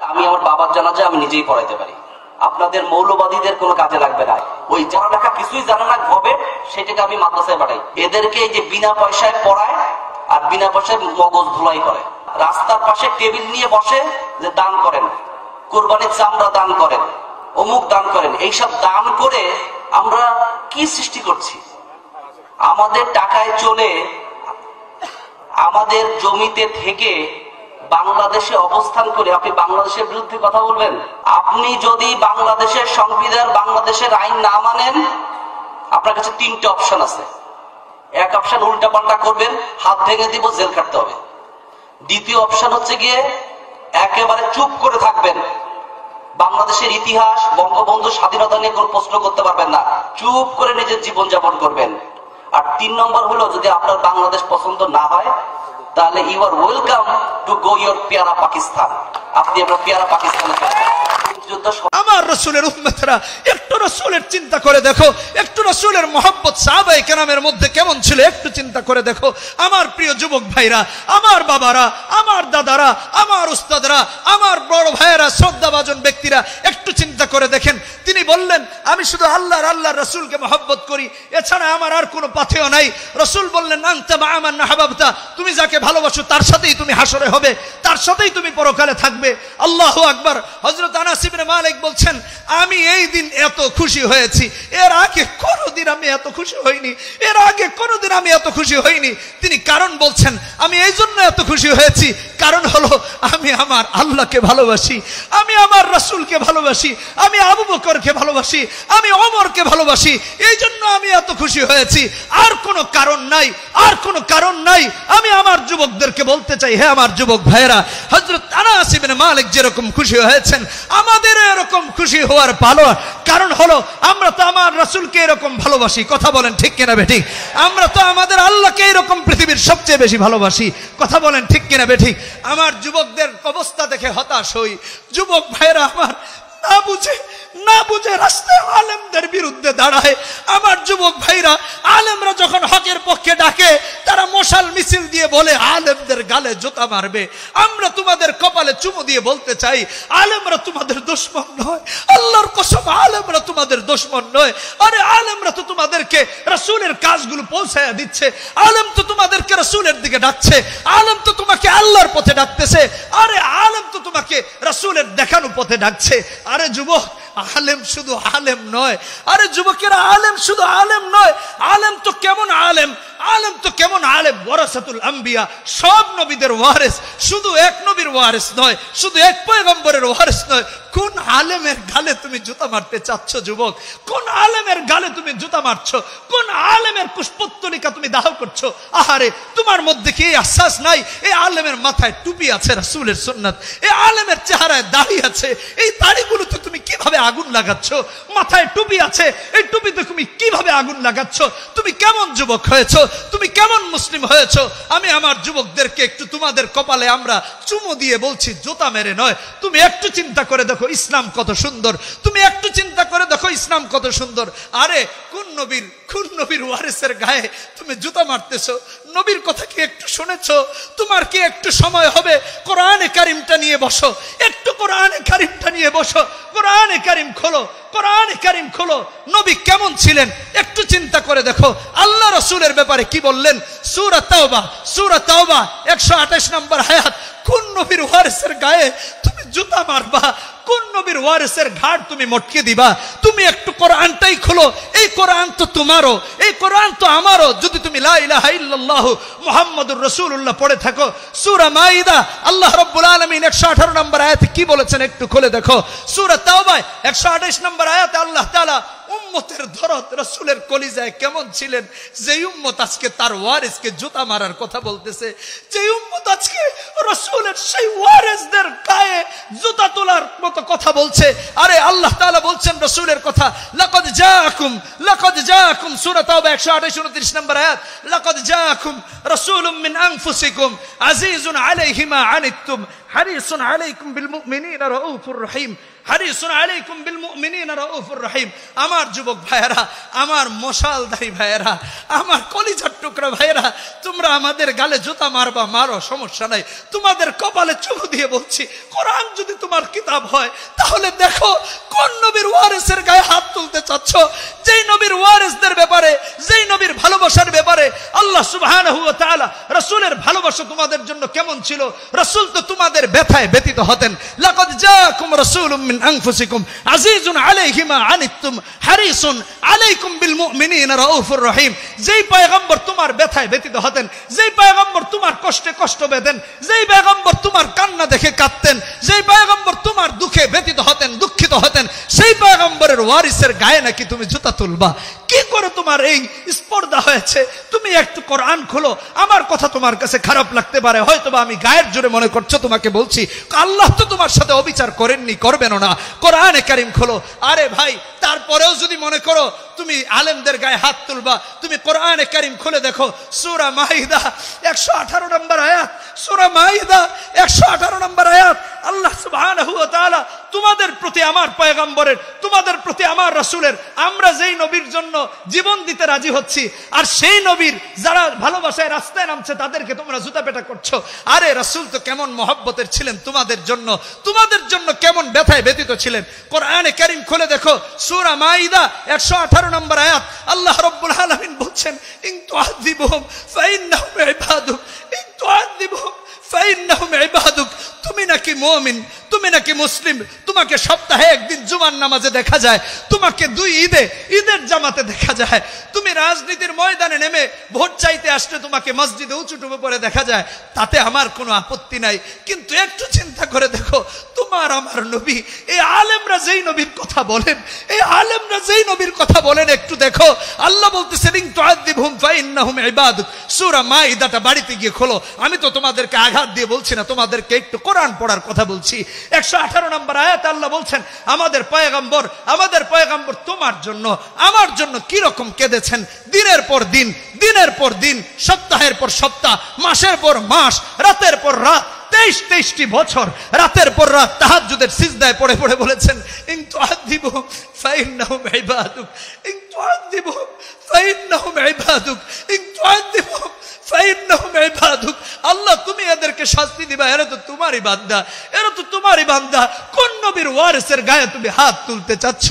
আমি আমার বাবার জানাজা আমি নিজেই পড়াইতে পারি, আপনাদের মৌলবাদীদের কোনো কাজে লাগবে না। ওই যারা লেখা কিছুই জানে না হবে সেটাকে আমি মাদ্রাসায় পাঠাই। এদেরকে এই যে বিনা পয়সায় পড়ায় আর বিনা পয়সায় মগজ ধুলাই করে, রাস্তার পাশে টেবিল নিয়ে বসে যে দান করেন, কোরবানির চামড়া দান করেন, অমুক দান করেন। এইসব দান করে আমরা কি সৃষ্টি করছি? আমাদের টাকায় চলে আমাদের জমিতে থেকে বাংলাদেশে অবস্থান করে আপনি বাংলাদেশের বিরুদ্ধে কথা বলবেন? আপনি যদি বাংলাদেশের সংবিধান বাংলাদেশের আইন না মানেন, আপনার কাছে তিনটে অপশন আছে। এক অপশন উল্টা পাল্টা করবেন, হাত ভেঙে দিব, জেল কাটতে হবে। দ্বিতীয় অপশন হচ্ছে গিয়ে একেবারে চুপ করে থাকবেন, বাংলাদেশের ইতিহাস বঙ্গবন্ধু স্বাধীনতা নিয়ে কোনো প্রশ্ন করতে পারবেন না, চুপ করে নিজের জীবন যাপন করবেন। আর 3 নম্বর হলো যদি আপনার বাংলাদেশ পছন্দ না হয় তাহলে you are welcome to go your পেয়ারা পাকিস্তান, আপনি আপনার পেয়ারা পাকিস্তানে আমার রাসূলের উম্মতরা একটু রাসূলের চিন্তা করে দেখো, একটু রাসূলের মহব্বত সাহাবায়ে কেরামের মধ্যে কেমন ছিল একটু চিন্তা করে দেখো। আমার প্রিয় যুবক ভাইরা, আমার বাবারা, আমার দাদারা, আমার উস্তাদরা, আমার বড় ভাইয়েরা, শ্রদ্ধাভাজন ব্যক্তিরা, একটু চিন্তা করে দেখেন। তিনি বললেন আমি শুধু আল্লাহর রাসূলকে মহব্বত করি, এছাড়া আমার আর কোনো পাথেয় নাই। রাসূল বললেন আনতা মা মান আহবাবতা, তুমি যাকে ভালোবাসো তার সাথেই তুমি হাসরে হবে, তার সাথেই তুমি পরকালে থাকবে। আল্লাহু আকবার। হযরত আনাস ইবনে মালিক বলছেন আমি এই দিন এত খুশি হয়েছি, এর আগে কোনোদিন আমি এত খুশি হইনি, এর আগে কোনোদিন আমি এত খুশি হইনি। তিনি কারণ বলছেন আমি এই জন্য এত খুশি হয়েছি, কারণ হলো আমি আমার আল্লাহকে ভালোবাসি, আমি আমার রাসূলকে ভালোবাসি, আমি আবু বকরকে ভালোবাসি, আমি ওমরকে ভালোবাসি, এই জন্য আমি এত খুশি হয়েছি। আর কোনো কারণ নাই, আর কোনো কারণ নাই। আমি আমার যুবকদেরকে বলতে চাই, হে আমার যুবক ভাইয়েরা, হযরত আনাস ইবনে মালিক যেরকম খুশি হয়েছেন আমাদের এরকম খুশি হওয়ার ভালো কারণ হলো আমরা তো আমার রাসূলকে এরকম ভালোবাসি। কথা বলেন ঠিক কিনা বেঠিক? আমরা তো আমাদের আল্লাহকে এরকম পৃথিবীর সবচেয়ে বেশি ভালোবাসি। কথা বলেন ঠিক কিনা বেঠিক? আমার যুবকদের অবস্থা দেখে হতাশ হই। যুবক ভাইরা আমার না বুঝে রাস্তায় আলেমদের বিরুদ্ধে দাঁড়ায়। আমার যুবক ভাইরা, আলেমরা যখন হকের পক্ষে ডাকে তারা মশাল মিছিল দিয়ে বলে আলেমদের গালে জুতা মারবে। আমরা তোমাদের কপালে চুমু দিয়ে বলতে চাই আলেমরা তোমাদের দুশমন নয়, আল্লাহর কসম আলেমরা তোমাদের দুশমন নয়। আরে আলেমরা তো তোমাদেরকে রাসূলের কাজগুলো পৌঁছায়া দিচ্ছে, আলেম তো তোমাদেরকে রাসূলের দিকে ডাকছে, আলেম তো তোমাকে আল্লাহর পথে ডাকতেছে, আরে আলেম তো তোমাকে রাসূলের দেখানো পথে ডাকছে। আরে যুবক, আলেম শুধু আলেম নয়, আরে যুবকেরা আলেম শুধু আলেম নয়, আলেম তো কেমন আলেম, আলেম তো কেমন আলেম, ওয়ারাসাতুল আম্বিয়া, সব নবীদের ওয়ারিস, শুধু এক নবীর ওয়ারিস নয়, শুধু এক পয়গম্বরের ওয়ারিস নয়। কোন আলেমের গালে তুমি জুতা মারতে চাচ্ছ যুবক? কোন আলেমের গালে তুমি জুতা মারছো? কোন আলেমের পুষ্পোত্তলিকা তুমি দাহ করছো? আহারে, তোমার মধ্যে কি এই আশ্বাস নাই এই আলেমের মাথায় টুপি আছে রাসূলের সুন্নাত, এই আলেমের চেহারায় দাড়ি আছে, এই দাড়িগুলোতে তুমি কিভাবে আগুন লাগাচ্ছ? মাথায় টুপি আছে, এই টুপিতে তুমি কিভাবে আগুন লাগাচ্ছ? তুমি কেমন যুবক হয়েছো? তুমি কেমন মুসলিম হয়েছো? আমি আমার যুবকদেরকে একটু তোমাদের কপালে আমরা চুমু দিয়ে বলছি, জুতা মেরে নয়। তুমি একটু চিন্তা করে দেখো ইসলাম কত সুন্দর, তুমি একটু চিন্তা করে দেখো ইসলাম কত সুন্দর। আরে কোন নবীর ওয়ারিসের গায়ে তুমি জুতা মারতেছো? নবীর কথা কি একটু শুনেছো? তোমার কি একটু সময় হবে কোরআনে কারিমটা নিয়ে বসো, একটু কোরআনে কারিমটা নিয়ে বসো, কোরআনে কারিম খোলো, কোরআনে কারিম খোলো। নবী কেমন ছিলেন একটু চিন্তা করে দেখো। আল্লাহ রাসূলের ব্যাপারে কি বললেন? সূরা তাওবা 128 নম্বর আয়াত। কোন নবীর ওয়ারিসের গায়ে তুমি জুতা মারবা? কোন নবীর ওয়ারিসের ঘাড় তুমি মটকে দিবা? তুমি একটু কোরআনটাই খোলো। এই কোরআন তো তোমারও, এই কোরআন তো আমারও। যদি তুমি লা ইলাহা ইল্লাল্লাহ মুহাম্মাদুর রাসূলুল্লাহ পড়ে থাকো, সূরা মাইদা আল্লাহ রাব্বুল আলামিন 118 নম্বর আয়াতে কি বলেছেন একটু খুলে দেখো। সূরা তাওবা 128 নম্বর আয়াতে আল্লাহ তাআলা উম্মতের দরদ রাসূলের কলিজায় কেমন ছিলেন, যে উম্মত আজকে তার ওয়ারিসকে জুতা মারার কথা বলতেছে, যে উম্মত আজকে রাসূলের সেই ওয়ারিসদের গায়ে জুতা তোলার মতো কথা বলছে। আরে আল্লাহ তাআলা বলছেন রাসূলের কথা, লাকাদ জাআকুম সূরা তাওবা 128-29 নম্বর আয়াত, লাকাদ জাআকুম রাসূলুম মিন আনফুসিকুম আজিজুন আলাইহি মা আনিতুম হারিসুন আলাইকুম বিল মুমিনিনা রাউফুর রহিম, হারিসুন আলাইকুম বিল মুমিনিনা রাউফুর রহিম। আমার যুবক যুবক ভাইয়েরা, আমার মশালধারী ভাইয়েরা, আমার কলিজার টুকরা ভাইয়েরা, তোমরা আমাদের গালে জুতা মারবা, মারো, সমস্যা নাই। তোমাদের কপালে চুমু দিয়ে বলছি, কোরআন যদি তোমার কিতাব হয় তাহলে দেখো কোন নবীর ওয়ারিসের গায়ে হাত তুলতে চাচ্ছ। যেই নবীর ওয়ারিসদের ব্যাপারে, যেই নবীর ভালোবাসার ব্যাপারে আল্লাহ সুবহানাহু ওয়া তাআলা রাসূলের ভালোবাসা তোমাদের জন্য কেমন ছিল। রাসূল তো তোমাদের ব্যথায় ব্যতীত হতেন। লাকাদ জাআকুম রাসূলুম মিন আনফুসিকুম আজিজুন আলাইহি মা আনিতুম হারিসুন আলাইকুম বিল মুমিনিনা রাউফুর রহিম। যেই পয়গম্বর তোমার ব্যথায় ব্যতীত হতেন, যেই পয়গম্বর তোমার কষ্টে কষ্ট পেতেন, যেই পয়গম্বর তোমার কান্না দেখে কাঁদতেন, যেই পয়গম্বর তোমার দুঃখে ব্যতীত হতেন, দুঃখিত হতেন, সেই পয়গম্বরের ওয়ারিসের গায়ে নাকি তুমি জুতা তুলবা? কি করে তোমার এই স্পর্ধা হয়েছে? তুমি একটু কোরআন খোলো। আমার কথা তোমার কাছে খারাপ লাগতে পারে, হয়তোবা আমি গায়ের জোরে মনে করছো, তোমাকে বলছি আল্লাহ তো তোমার সাথে অবিচার করেননি, করবেনও না। কোরআনে কারিম খোলো। আরে ভাই, তারপরেও যদি মনে করো তুমি আলেমদের গায়ে হাত তুলবা, তুমি কোরআনে কারিম খুলে দেখো, সূরা মাইদা 118 নম্বর আয়াত, সূরা মাইদা 118 নম্বর আয়াত। আল্লাহ সুবহানাহু ওয়া তাআলা তোমাদের প্রতি আমার পয়গম্বরের, তোমাদের প্রতি আমার রাসূলের, আমরা যেই নবীর জন্য জীবন দিতে রাজি হচ্ছি, আর সেই নবীর যারা ভালোবাসায় রাস্তায় নামছে তাদেরকে তোমরা জুতা পেটা করছো। আরে রাসূল তো কেমন মহব্বতের ছিলেন তোমাদের জন্য, তোমাদের জন্য কেমন ব্যথায় ব্যতীত ছিলেন। কোরআনে কারিম খুলে দেখো, সূরা মাইদা 118 নম্বর আয়াত। আল্লাহ রাব্বুল আলামিন বলছেন, ইন তুআযিবুহুম ফাইন্নাহুম ইবাদুক, ইন তুআযিবুহুম ফাইন্নাহুম ইবাদুক। তুমি নাকি মুমিন, তুমি নাকি মুসলিম, তোমাকে সপ্তাহে একদিন জুমার নামাজে দেখা যায়, তোমাকে দুই ঈদের জামাতে দেখা যায়, তুমি রাজনীতির ময়দানে নেমে ভোট চাইতে আসলে তোমাকে মসজিদে উঁচু টুপে পরে দেখা যায়, তাতে আমার কোনো আপত্তি নাই। কিন্তু একটু চিন্তা করে দেখো, তোমার আমার নবী, এই আলেমরা যেই নবীর কথা বলেন, এই আলেমরা যেই নবীর কথা বলেন, একটু দেখো আল্লাহ বলতেছেন, ইন তুআযিবহুম ফাইন্নাহুম ইবাদুক। সূরা মাইদাটা বাড়িতে গিয়ে খোলো। আমি তো তোমাদেরকে আঘাত দিয়ে বলছি না, তোমাদেরকে একটু কোরআন পড়ার কথা বলছি। 118 নম্বর আয়াত আল্লাহ বলছেন, আমাদের পয়গম্বর তোমার জন্য, আমার জন্য কি রকম কেঁদেছেন। দিনের পর দিন, দিনের পর দিন, সপ্তাহের পর সপ্তাহ, মাসের পর মাস, রাতের পর রাত, 23টি বছর রাতের পর রাত তাহাজ্জুদের সিজদায় পড়ে পড়ে বলেছেন, ইন তুআযিবুহুম ফাইন্নাহুম ইবাদুক, ইন তুআযিবুহুম ফাইন্নাহুম ইবাদুক, ইন তুআযিবুহুম ফাইন্নাহুম ইবাদুক। আল্লাহ তুমি এদেরকে শাস্তি দিবা, এরা তো তোমারই বান্দা, এরা তো তোমারই বান্দা। কোন নবীর ওয়ারিসের গায়ে তুমি হাত তুলতে চাচ্ছ?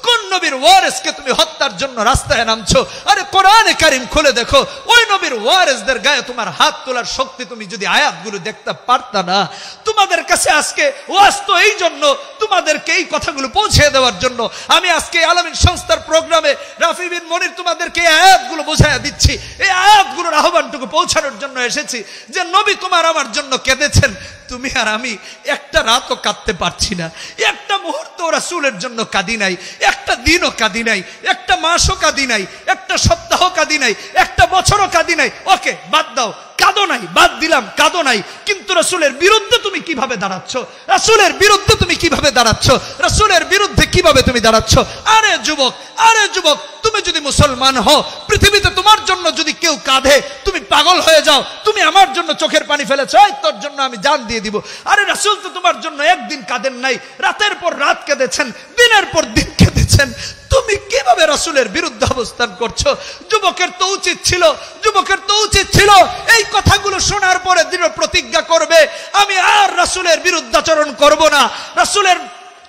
কোন নবীর ওয়ারিসকে তুমি হত্যার জন্য রাস্তায় নামছো? আরে কোরআনে কারিম খুলে দেখো, ওই নবীর ওয়ারিসদের গায়ে তোমার হাত তোলার শক্তি তুমি যদি আয়াতগুলো দেখতে পারতা না। তোমাদের কাছে আজকে ওয়াজ তো এই জন্য, তোমাদেরকে এই কথাগুলো পৌঁছে দেওয়ার জন্য। আমি আজকে আলামিন সংস্থার প্রোগ্রামে রাফি বিন মনির তোমাদেরকে এই আয়াতগুলো বোঝায়া দিচ্ছি, এই আয়াতগুলোর আহ্বানটুকু পৌঁছানোর জন্য এসেছি, যে নবী তোমার আমার জন্য কেঁদেছেন। তুমি আর আমি একটা রাতও কাঁদতে পারছি না, একটা মুহূর্ত রাসূলের জন্য কাঁদি নাই, একটা দিনও কাঁদি নাই, একটা মাসও কাঁদি নাই, একটা সপ্তাহ কাঁদি নাই, একটা বছরও কাঁদি নাই। ওকে বাদ দাও, কাঁদো নাই, বাদ দিলাম, কাঁদো নাই, কিন্তু রাসূলের বিরুদ্ধে তুমি কিভাবে দাঁড়াচ্ছ? রাসূলের বিরুদ্ধে তুমি কিভাবে দাঁড়াচ্ছ? রাসূলের বিরুদ্ধে কিভাবে তুমি দাঁড়াচ্ছ? আরে যুবক, আরে যুবক, তুমি যদি মুসলমান হও, পৃথিবীতে তোমার জন্য যদি কেউ কাঁদে, তুমি পাগল হয়ে যাও, তুমি আমার জন্য চোখের পানি ফেলেছো, তোর জন্য আমি জান দিয়ে দিব। আরে রাসূল তো তোমার জন্য একদিন কাঁদেন নাই, রাতের পর রাত কেঁদেছেন, দিনের পর দিন কেঁদেছেন। তুমি কিভাবে রাসূলের বিরুদ্ধে অবস্থান করছো? যুবকের তো উচিত ছিল, যুবকের তো উচিত ছিল এই কথাগুলো শোনার পরে দৃঢ় প্রতিজ্ঞা করবে, আমি আর রাসূলের বিরুদ্ধাচরণ করব না, রাসূলের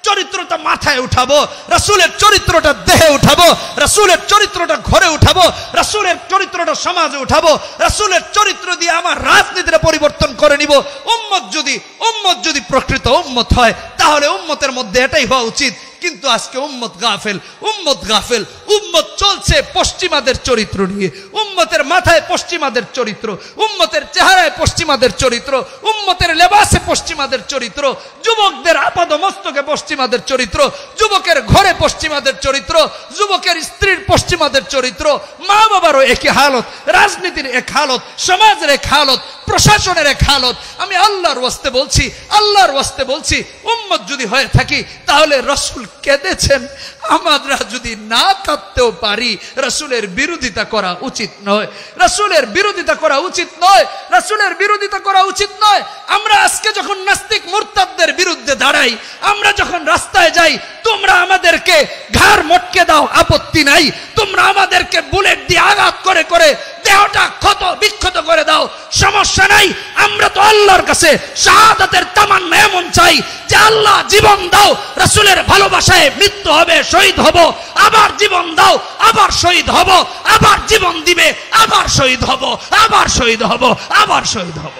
চরিত্রটা মাথায় উঠাবো, রাসূলের চরিত্রটা দেহে উঠাবো, রাসূলের চরিত্রটা ঘরে উঠাবো, রাসূলের চরিত্রটা সমাজে উঠাবো, রাসূলের চরিত্র দিয়ে আমার রাজনীতিটা পরিবর্তন করে নিব। উম্মত যদি প্রকৃত উম্মত হয়, তাহলে উম্মতের মধ্যে এটাই হওয়া উচিত। কিন্তু আজকে উম্মত গাফেল, উম্মত চলছে পশ্চিমাদের চরিত্র নিয়ে, উম্মতের মাথায় পশ্চিমাদের চরিত্র, উম্মতের চেহারায় পশ্চিমাদের চরিত্র, উম্মতের লেবাসে পশ্চিমাদের চরিত্র, যুবকদের আপাদ মস্তকে পশ্চিমাদের চরিত্র, যুবকের ঘরে পশ্চিমাদের চরিত্র, যুবকের স্ত্রীর পশ্চিমাদের চরিত্র, মা বাবারও একই হালত, রাজনীতির এক হালত, সমাজের এক হালত, প্রশাসনের এক হালত। আমি আল্লাহর ওয়াস্তে বলছি, আল্লাহর ওয়াস্তে বলছি, উম্মত যদি হয়ে থাকি তাহলে রাসূল কেঁদেছেন, আমরা যদি না কাঁদতেও পারি, রাসূলের বিরোধিতা করা উচিত নয়, রাসূলের বিরোধিতা করা উচিত নয়, রাসূলের বিরোধিতা করা উচিত নয়। আমরা আজকে যখন নাস্তিক মুরতাদদের বিরুদ্ধে দাঁড়াই, আমরা যখন রাস্তায় যাই, তোমরা আমাদেরকে ঘাড় মটকে দাও, আপত্তি নাই। তোমরা আমাদেরকে বুলেট দিয়ে আঘাত করে করে দেহটা ক্ষত বিক্ষত করে দাও, সমস্যা নাই। আমরা তো আল্লাহর কাছে শাহাদাতের তামান্না এমন চাই যে আল্লাহ জীবন দাও, রাসূলের ভালোবাসায় মৃত্যু হবে, শহীদ হব, আবার জীবন দাও, আবার শহীদ হব, আবার জীবন দিবে, আবার শহীদ হব, আবার শহীদ হব, আবার শহীদ হব।